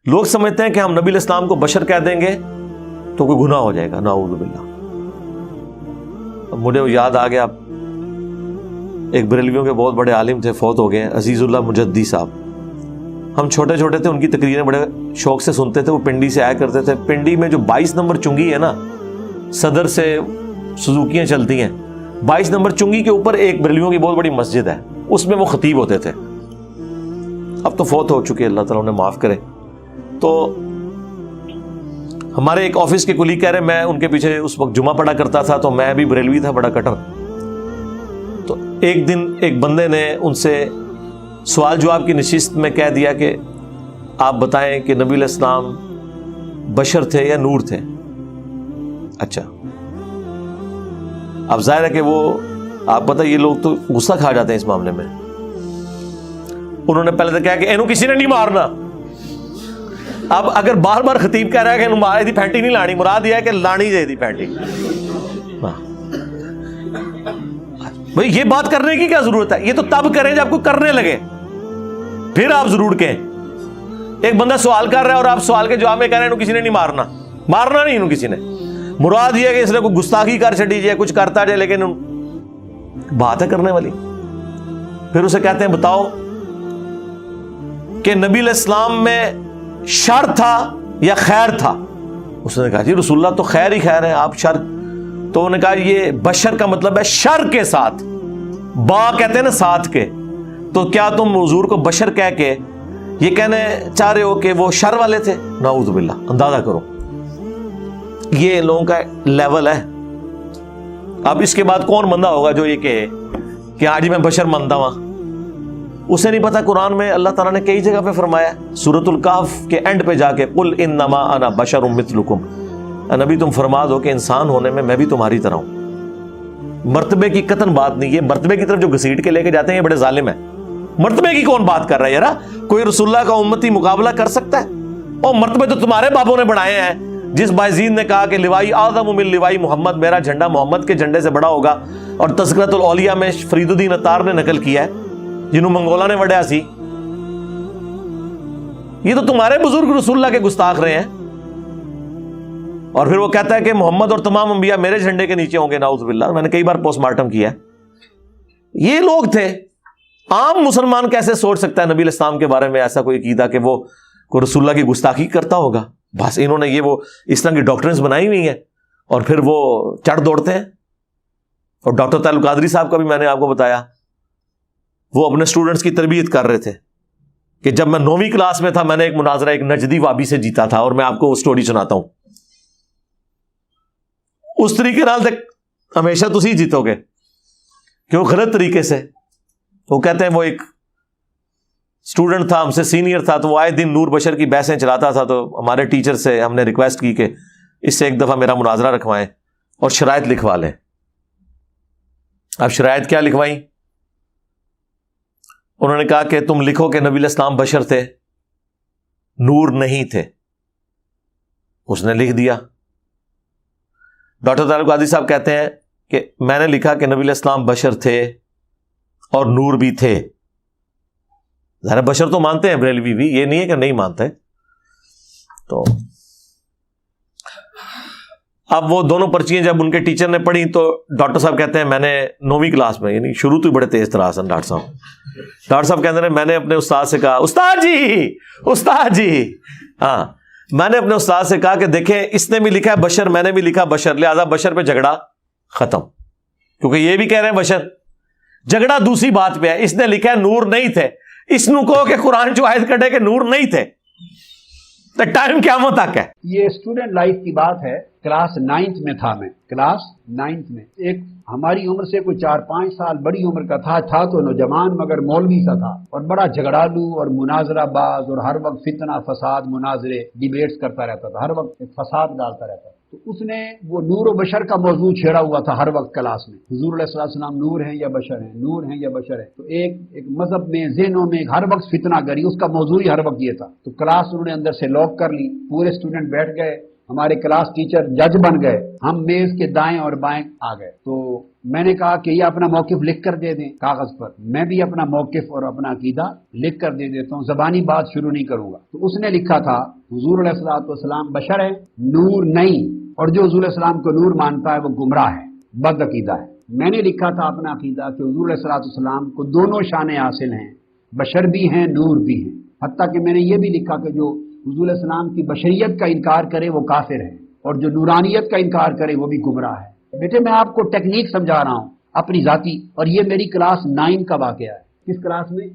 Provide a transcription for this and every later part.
لوگ سمجھتے ہیں کہ ہم نبی علیہ السلام کو بشر کہہ دیں گے تو کوئی گناہ ہو جائے گا، نعوذ باللہ۔ مجھے یاد آ گیا، ایک بریلویوں کے بہت بڑے عالم تھے، فوت ہو گئے، عزیز اللہ مجدی صاحب۔ ہم چھوٹے چھوٹے تھے، ان کی تقریریں بڑے شوق سے سنتے تھے، وہ پنڈی سے آیا کرتے تھے۔ پنڈی میں جو 22 نمبر چنگی ہے نا، صدر سے سزوکیاں چلتی ہیں، 22 نمبر چنگی کے اوپر ایک بریلویوں کی بہت بڑی مسجد ہے، اس میں وہ خطیب ہوتے تھے۔ اب تو فوت ہو چکے، اللہ تعالیٰ انہیں معاف کرے۔ تو ہمارے ایک آفس کے کلیگ کہہ رہے، میں ان کے پیچھے اس وقت جمعہ پڑھا کرتا تھا، تو میں بھی بریلوی تھا، بڑا کٹر۔ تو ایک دن ایک بندے نے ان سے سوال جواب کی نشست میں کہہ دیا کہ آپ بتائیں کہ نبی علیہ السلام بشر تھے یا نور تھے؟ اچھا، اب ظاہر ہے کہ وہ، آپ پتہ یہ لوگ تو غصہ کھا جاتے ہیں اس معاملے میں۔ انہوں نے پہلے تو کہا کہ اینو کسی نے نہیں مارنا۔ اب اگر بار بار خطیب کہہ رہا ہے کہ مارے دی پھینٹی نہیں لانی، مراد یہ ہے کہ لانی جائے دی پھینٹی۔ بھئی یہ بات کرنے کی کیا ضرورت ہے؟ یہ تو تب کریں جب کوئی کرنے لگے، پھر آپ ضرور کہیں۔ ایک بندہ سوال کر رہا ہے اور آپ سوال کے جواب میں کہہ رہے ہیں کسی نے نہیں مارنا، مارنا نہیں انہوں کسی نے، مراد یہ ہے کہ اس نے کوئی گستاخی کر چڑی جائے، کچھ کرتا جائے، لیکن بات ہے کرنے والی۔ پھر اسے کہتے ہیں بتاؤ کہ نبی علیہ السلام میں شر تھا یا خیر تھا؟ اس نے کہا جی رسول اللہ تو خیر ہی خیر ہے، آپ شر۔ تو انہوں نے کہا یہ بشر کا مطلب ہے شر کے ساتھ، با کہتے ہیں نا ساتھ کے، تو کیا تم حضور کو بشر کہہ کے یہ کہنے چاہ رہے ہو کہ وہ شر والے تھے؟ نعوذ باللہ، اندازہ کرو یہ لوگوں کا لیول ہے۔ اب اس کے بعد کون بندہ ہوگا جو یہ کہے کہ آج میں بشر مانتا ہوں؟ اسے نہیں پتا قرآن میں اللہ تعالیٰ نے کئی جگہ پہ فرمایا، سورۃ الکہف کے اینڈ پہ جا کے قل انما انا بشر مثلکم، نبی تم فرما دو کہ انسان ہونے میں بھی تمہاری طرح ہوں۔ مرتبے کی قطن بات نہیں، یہ مرتبے کی طرف جو گھسیٹ کے لے کے جاتے ہیں یہ بڑے ظالم ہیں۔ مرتبے کی کون بات کر رہا ہے یار؟ کوئی رسول اللہ کا امتی مقابلہ کر سکتا ہے؟ اور مرتبے تو تمہارے بابوں نے بڑھائے ہیں۔ جس بایزید نے کہا کہ لوائی اعظم من لوائی محمد، میرا جھنڈا محمد کے جھنڈے سے بڑا ہوگا، اور تذکرۃ الاولیاء میں فرید الدین عطار نے نقل کیا ہے، جنہوں منگولا نے وڈیا سی۔ یہ تو تمہارے بزرگ رسول اللہ کے گستاخ رہے ہیں۔ اور پھر وہ کہتا ہے کہ محمد اور تمام انبیاء میرے جھنڈے کے نیچے ہوں گے، نعوذ باللہ۔ میں نے کئی بار پوسٹ مارٹم کیا ہے۔ یہ لوگ تھے۔ عام مسلمان کیسے سوچ سکتا ہے نبی علیہ السلام کے بارے میں ایسا کوئی عقیدہ کہ وہ کوئی رسول اللہ کی گستاخی کرتا ہوگا؟ بس انہوں نے یہ وہ اس طرح کی ڈاکٹرنز بنائی ہوئی ہیں اور پھر وہ چڑھ دوڑتے ہیں۔ اور ڈاکٹر تعلق قادری صاحب کا بھی میں نے آپ کو بتایا، وہ اپنے اسٹوڈنٹس کی تربیت کر رہے تھے کہ جب میں 9ویں کلاس میں تھا میں نے ایک مناظرہ ایک نجدی وابی سے جیتا تھا، اور میں آپ کو وہ سٹوری سناتا ہوں۔ اس طریقے نال تک ہمیشہ تسی جیتو گے، کیوں؟ غلط طریقے سے۔ وہ کہتے ہیں وہ ایک اسٹوڈنٹ تھا، ہم سے سینئر تھا، تو وہ آئے دن نور بشر کی بحثیں چلاتا تھا، تو ہمارے ٹیچر سے ہم نے ریکویسٹ کی کہ اس سے ایک دفعہ میرا مناظرہ رکھوائیں اور شرائط لکھوا لیں۔ اب شرائط کیا لکھوائیں؟ انہوں نے کہا کہ تم لکھو کہ نبی علیہ السلام بشر تھے، نور نہیں تھے۔ اس نے لکھ دیا۔ ڈاکٹر تعلق قادری صاحب کہتے ہیں کہ میں نے لکھا کہ نبی علیہ السلام بشر تھے اور نور بھی تھے۔ ذرا بشر تو مانتے ہیں بریلوی بھی، یہ نہیں ہے کہ نہیں مانتے۔ تو اب وہ دونوں پرچیاں جب ان کے ٹیچر نے پڑھی تو ڈاکٹر صاحب کہتے ہیں میں نے 9ویں کلاس میں، یعنی شروع تو ہی بڑے تیز تراز ہیں ڈاکٹر صاحب کہتے ہیں میں نے اپنے استاد سے کہا استاد جی ہاں، میں نے اپنے استاد سے کہا کہ دیکھیں اس نے بھی لکھا ہے بشر، میں نے بھی لکھا بشر، لہذا بشر پہ جھگڑا ختم، کیونکہ یہ بھی کہہ رہے ہیں بشر۔ جھگڑا دوسری بات پہ ہے، اس نے لکھا ہے نور نہیں تھے، اس نو کہو کہ قرآن جو آیت کٹے کہ نور نہیں تھے، تو ٹائم قیامت تک ہے۔ یہ اسٹوڈنٹ لائف کی بات ہے۔ کلاس 9th میں تھا میں، کلاس 9th میں ایک ہماری عمر سے کوئی 4-5 سال بڑی عمر کا تھا تو نوجوان مگر مولوی سا تھا، اور بڑا جھگڑالو اور مناظرہ باز، اور ہر وقت فتنہ فساد مناظرے ڈیبیٹس کرتا رہتا تھا، ہر وقت ایک فساد ڈالتا رہتا تھا۔ تو اس نے وہ نور و بشر کا موضوع چھیڑا ہوا تھا ہر وقت کلاس میں، حضور علیہ السلام نور ہیں یا بشر ہیں، نور ہیں یا بشر ہیں۔ تو ایک مذہب میں ذہنوں میں ہر وقت فتنہ گری، اس کا موضوع ہی ہر وقت یہ تھا۔ تو کلاس انہوں نے اندر سے لاک کر لی، پورے اسٹوڈنٹ بیٹھ گئے، ہمارے کلاس ٹیچر جج بن گئے، ہم میز کے دائیں اور بائیں آ گئے، تو میں نے کہا کہ یہ اپنا موقف لکھ کر دے دیں کاغذ پر، میں بھی اپنا موقف اور اپنا عقیدہ لکھ کر دے دیتا ہوں، زبانی بات شروع نہیں کروں گا۔ تو اس نے لکھا تھا حضور علیہ الصلوۃ والسلام بشر ہے، نور نہیں، اور جو حضور علیہ السلام کو نور مانتا ہے وہ گمراہ ہے، بد عقیدہ ہے۔ میں نے لکھا تھا اپنا عقیدہ کہ حضور علیہ الصلوۃ والسلام کو دونوں شانیں حاصل ہیں، بشر بھی ہیں، نور بھی ہیں، حتیٰ کہ میں نے یہ بھی لکھا کہ جو حضور علیہ السلام کی بشریت کا انکار کرے وہ کافر ہے، اور جو نورانیت کا انکار کرے وہ بھی گمراہ ہے۔ بیٹے میں آپ کو ٹیکنیک سمجھا رہا ہوں اپنی ذاتی، اور یہ میری کلاس 9 کا واقعہ ہے۔ کس کلاس میں؟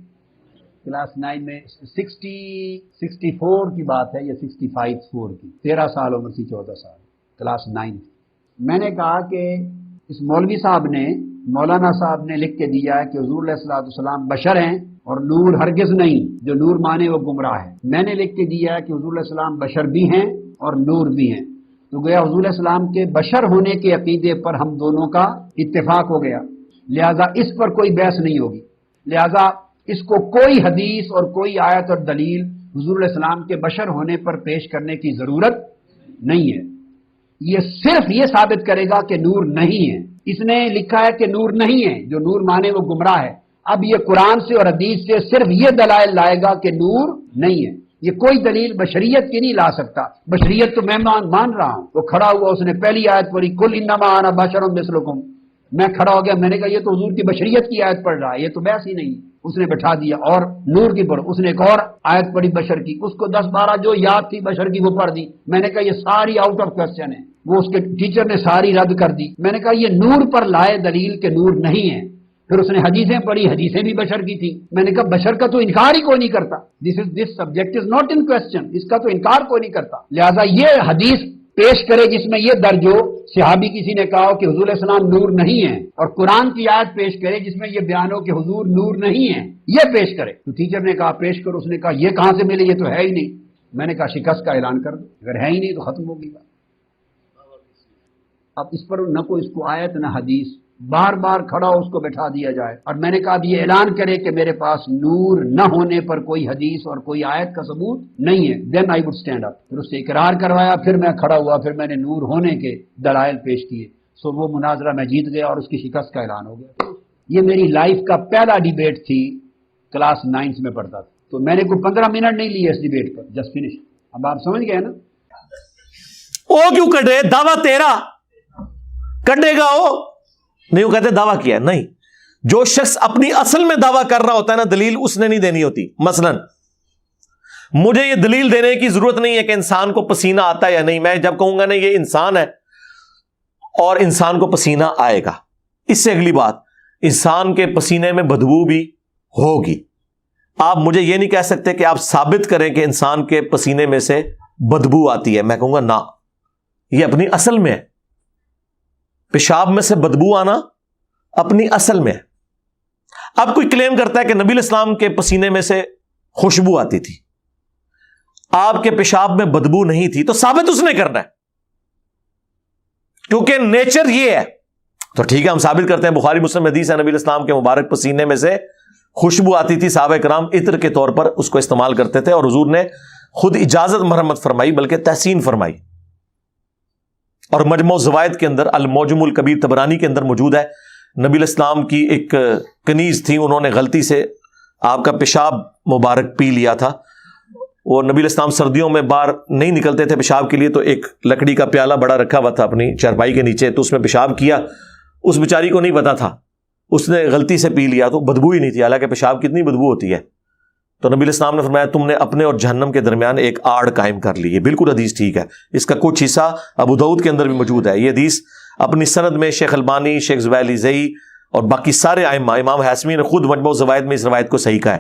کلاس 9 میں 64 کی بات ہے یا 65 کی، 13 سال عمر تھی، 14 سال، کلاس 9۔ میں نے کہا کہ اس مولوی صاحب نے، مولانا صاحب نے لکھ کے دیا ہے کہ حضور علیہ الصلوۃ والسلام بشر ہیں اور نور ہرگز نہیں، جو نور مانے وہ گمراہ ہے۔ میں نے لکھ کے دیا ہے کہ حضور علیہ السلام بشر بھی ہیں اور نور بھی ہیں، تو گویا حضور علیہ السلام کے بشر ہونے کے عقیدے پر ہم دونوں کا اتفاق ہو گیا، لہذا اس پر کوئی بحث نہیں ہوگی، لہذا اس کو کوئی حدیث اور کوئی آیت اور دلیل حضور علیہ السلام کے بشر ہونے پر پیش کرنے کی ضرورت نہیں ہے۔ یہ صرف یہ ثابت کرے گا کہ نور نہیں ہے۔ اس نے لکھا ہے کہ نور نہیں ہے، جو نور مانے وہ گمراہ ہے۔ اب یہ قرآن سے اور حدیث سے صرف یہ دلائل لائے گا کہ نور نہیں ہے، یہ کوئی دلیل بشریت کی نہیں لا سکتا۔ بشریت تو میں مان رہا ہوں۔ وہ کھڑا ہوا، اس نے پہلی آیت پڑھی، کل انما انا بشر مثلکم، میں کھڑا ہو گیا، میں نے کہا یہ تو حضور کی بشریت کی آیت پڑھ رہا ہے، یہ تو بحث ہی نہیں۔ اس نے بٹھا دیا اور نور کی پڑھ، اس نے ایک اور آیت پڑھی بشر کی، اس کو 10-12 جو یاد تھی بشر کی وہ پڑھ دی۔ میں نے کہا یہ ساری آؤٹ آف کوسچن ہے، وہ اس کے ٹیچر نے ساری رد کر دی۔ میں نے کہا یہ نور پر لائے دلیل کہ نور نہیں ہے۔ پھر اس نے حدیثیں پڑھی، حدیثیں بھی بشر کی تھی۔ میں نے کہا بشر کا تو انکار ہی کوئی نہیں کرتا، this subject is not in question, اس کا تو انکار کوئی نہیں کرتا، لہذا یہ حدیث پیش کرے جس میں یہ درج ہو، صحابی کسی نے کہا ہو کہ حضور علیہ السلام نور نہیں ہے، اور قرآن کی آیت پیش کرے جس میں یہ بیان ہو کہ حضور نور نہیں ہے، یہ پیش کرے۔ تو ٹیچر نے کہا پیش کرو، اس نے کہا یہ کہاں سے ملے، یہ تو ہے ہی نہیں۔ میں نے کہا شکست کا اعلان کر دو، اگر ہے ہی نہیں تو ختم ہوگی بات۔ اب اس پر نہ کوئی اس کو آیت نہ حدیث، بار بار کھڑا ہو اس کو بٹھا دیا جائے، اور میں نے کہا اب یہ اعلان کرے کہ میرے پاس نور نہ ہونے پر کوئی حدیث اور کوئی آیت کا ثبوت نہیں ہے، دین آئی وڈ اسٹینڈ اپ۔ پھر اس سے اقرار کروایا، پھر میں کھڑا ہوا، پھر میں نے نور ہونے کے دلائل پیش کیے، سو وہ مناظرہ میں جیت گیا اور اس کی شکست کا اعلان ہو گیا۔ یہ میری لائف کا پہلا ڈیبیٹ تھی، کلاس 9 میں پڑھتا تھا، تو میں نے کوئی 15 منٹ نہیں لیے اس ڈیبیٹ پر، جسٹ فنش۔ اب آپ سمجھ گئے نا؟ وہ کیوں کٹے؟ دعویٰ تیرا کٹے گا، وہ نہیں، وہ کہتے دعویٰ کیا ہے، نہیں، جو شخص اپنی اصل میں دعویٰ کر رہا ہوتا ہے نا، دلیل اس نے نہیں دینی ہوتی۔ مثلا مجھے یہ دلیل دینے کی ضرورت نہیں ہے کہ انسان کو پسینہ آتا ہے یا نہیں، میں جب کہوں گا نا یہ انسان ہے اور انسان کو پسینہ آئے گا، اس سے اگلی بات، انسان کے پسینے میں بدبو بھی ہوگی، آپ مجھے یہ نہیں کہہ سکتے کہ آپ ثابت کریں کہ انسان کے پسینے میں سے بدبو آتی ہے، میں کہوں گا نا، یہ اپنی اصل میں ہے، پیشاب میں سے بدبو آنا اپنی اصل میں ہے۔ اب کوئی کلیم کرتا ہے کہ نبی الاسلام کے پسینے میں سے خوشبو آتی تھی، آپ کے پیشاب میں بدبو نہیں تھی، تو ثابت اس نے کرنا ہے، کیونکہ نیچر یہ ہے، تو ٹھیک ہے ہم ثابت کرتے ہیں، بخاری مسلم حدیث ہے، نبی الاسلام کے مبارک پسینے میں سے خوشبو آتی تھی، صحابہ کرام عطر کے طور پر اس کو استعمال کرتے تھے، اور حضور نے خود اجازت مرحمت فرمائی، بلکہ تحسین فرمائی، اور مجموع الزوائد کے اندر المعجم الکبیر طبرانی کے اندر موجود ہے، نبی الاسلام کی ایک کنیز تھی، انہوں نے غلطی سے آپ کا پیشاب مبارک پی لیا تھا، وہ نبی الاسلام سردیوں میں باہر نہیں نکلتے تھے پیشاب کے لیے، تو ایک لکڑی کا پیالہ بڑا رکھا ہوا تھا اپنی چارپائی کے نیچے، تو اس میں پیشاب کیا، اس بیچاری کو نہیں پتا تھا، اس نے غلطی سے پی لیا، تو بدبو ہی نہیں تھی، حالانکہ پیشاب کتنی بدبو ہوتی ہے، تو نبی الاسلام نے فرمایا تم نے اپنے اور جہنم کے درمیان ایک آڑ قائم کر لی ہے، بالکل حدیث ٹھیک ہے، اس کا کچھ حصہ ابو داؤد کے اندر بھی موجود ہے، یہ حدیث اپنی سند میں شیخ البانی، شیخ زبیلی زئی اور باقی سارے ائمہ، امام حاسمی نے خود مجموع الزوائد میں اس روایت کو صحیح کہا ہے،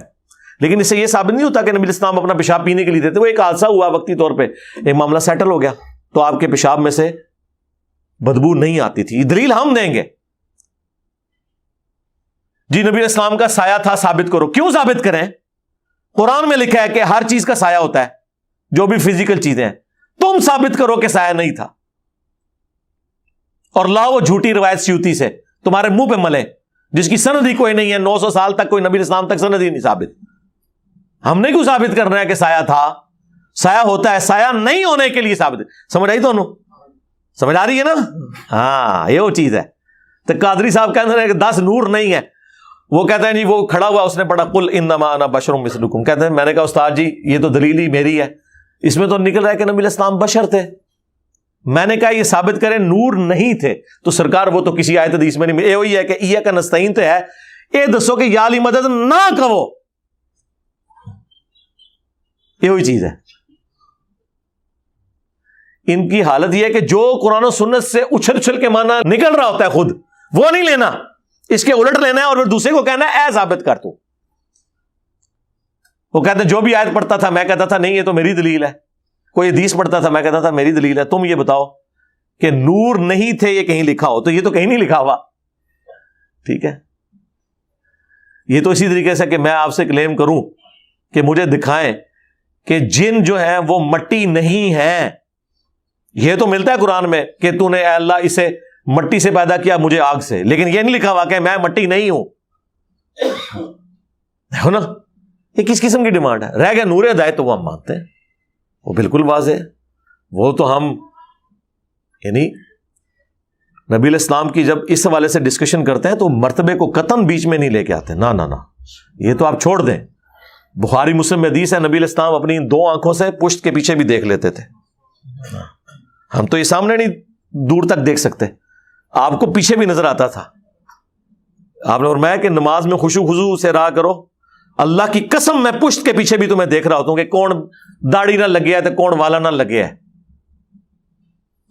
لیکن اس سے یہ ثابت نہیں ہوتا کہ نبی الاسلام اپنا پیشاب پینے کے لیے دیتے، وہ ایک حادثہ ہوا وقتی طور پہ، ایک معاملہ سیٹل ہو گیا، تو آپ کے پیشاب میں سے بدبو نہیں آتی تھی، یہ دلیل ہم دیں گے، جی نبی الاسلام کا سایہ تھا، ثابت کرو، کیوں ثابت کریں؟ قرآن میں لکھا ہے کہ ہر چیز کا سایہ ہوتا ہے، جو بھی فزیکل چیزیں ہیں، تم ثابت کرو کہ سایہ نہیں تھا، اور لاؤ وہ جھوٹی روایت سیوطی سے تمہارے منہ پہ ملے، جس کی سند ہی کوئی نہیں ہے، 900 سال تک کوئی نبی الاسلام تک سند ہی نہیں ثابت، ہم نے کیوں ثابت کرنا ہے کہ سایہ تھا؟ سایہ ہوتا ہے، سایہ نہیں ہونے کے لیے ثابت ہے. سمجھ آئی دونوں؟ سمجھ آ رہی ہے نا؟ ہاں یہ وہ چیز ہے. تو قادری صاحب کہتے ہیں کہ 10 نور نہیں ہے. وہ کہتے ہیں جی وہ کھڑا ہوا اس نے پڑھا قل انما انا بشر مثلکم. کہتے ہیں میں نے کہا استاد جی یہ تو دلیل ہی میری ہے، اس میں تو نکل رہا ہے کہ نبی علیہ السلام بشر تھے. میں نے کہا یہ ثابت کریں نور نہیں تھے تو سرکار وہ تو کسی آیت حدیث میں نہیں. یہ وہی ہے کہ ایاک نستعین تو ہے، یہ دسو کہ یا علی مدد نہ کہو. یہ وہی چیز ہے. ان کی حالت یہ ہے کہ جو قرآن و سنت سے اچھل اچھل کے معنی نکل رہا ہوتا ہے خود وہ نہیں لینا، اس کے الٹ لینا ہے اور پھر دوسرے کو کہنا ہے اے ثابت کر تو. وہ کہتے ہیں جو بھی آیت پڑھتا تھا میں کہتا تھا نہیں یہ تو میری دلیل ہے، کوئی حدیث پڑھتا تھا میں کہتا تھا میری دلیل ہے. تم یہ بتاؤ کہ نور نہیں تھے یہ کہیں لکھا ہو، تو یہ تو کہیں نہیں لکھا ہوا. ٹھیک ہے، یہ تو اسی طریقے سے کہ میں آپ سے کلیم کروں کہ مجھے دکھائیں کہ جن جو ہیں وہ مٹی نہیں ہیں. یہ تو ملتا ہے قرآن میں کہ تو نے اے اللہ اسے مٹی سے پیدا کیا مجھے آگ سے، لیکن یہ نہیں لکھا ہوا کہ میں مٹی نہیں ہوں. دیکھو نا یہ کس قسم کی ڈیمانڈ ہے. رہ گیا نور ہدایت تو وہ ہم مانتے ہیں، وہ بالکل واضح ہے. وہ تو ہم یعنی نبی علیہ السلام کی جب اس حوالے سے ڈسکشن کرتے ہیں تو مرتبے کو قطعاً بیچ میں نہیں لے کے آتے. نہ یہ تو آپ چھوڑ دیں. بخاری مسلم میں حدیث ہے نبی علیہ السلام اپنی 2 آنکھوں سے پشت کے پیچھے بھی دیکھ لیتے تھے. ہم تو یہ سامنے نہیں دور تک دیکھ سکتے، آپ کو پیچھے بھی نظر آتا تھا. آپ نے فرمایا کہ نماز میں خشوع خضوع سے رہا کرو. اللہ کی قسم میں پشت کے پیچھے بھی تمہیں دیکھ رہا ہوتا ہوں کہ کون داڑھی نہ لگیا ہے تو کون والا نہ لگیا ہے.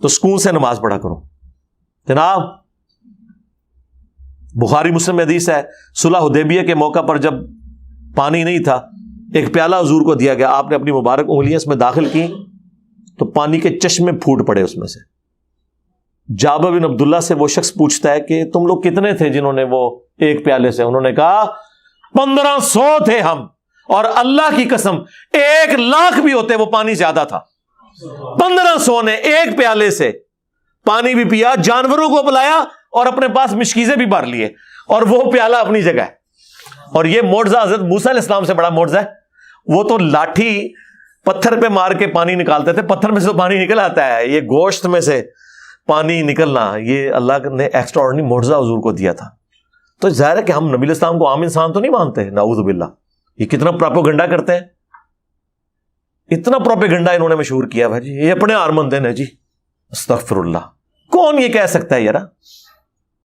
تو سکون سے نماز پڑھا کرو. جناب بخاری مسلم میں حدیث ہے صلح حدیبیہ کے موقع پر جب پانی نہیں تھا ایک پیالہ حضور کو دیا گیا، آپ نے اپنی مبارک انگلیاں اس میں داخل کی تو پانی کے چشمے پھوٹ پڑے اس میں سے. جابر بن عبداللہ سے وہ شخص پوچھتا ہے کہ تم لوگ کتنے تھے جنہوں نے وہ ایک پیالے سے؟ انہوں نے کہا 1500 تھے ہم، اور اللہ کی قسم 1,00,000 بھی ہوتے وہ پانی زیادہ تھا. 1500 نے ایک پیالے سے پانی بھی پیا، جانوروں کو پلایا اور اپنے پاس مشکیزیں بھی بھر لیے، اور وہ پیالہ اپنی جگہ ہے. اور یہ معجزہ حضرت موسیٰ علیہ السلام سے بڑا معجزہ ہے. وہ تو لاٹھی پتھر پہ مار کے پانی نکالتے تھے، پتھر میں سے تو پانی نکل آتا ہے، یہ گوشت میں سے پانی نکلنا یہ اللہ نے ایکسٹرا آرڈنری معجزہ حضور کو دیا تھا. تو ظاہر ہے کہ ہم نبی علیہ السلام کو عام انسان تو نہیں مانتے. نعوذ باللہ. یہ کتنا پروپیگنڈا کرتے ہیں، اتنا پروپیگنڈا انہوں نے مشہور کیا بھائی. یہ اپنے آرمند ہیں جی، استغفر اللہ. کون یہ کہہ سکتا ہے یار؟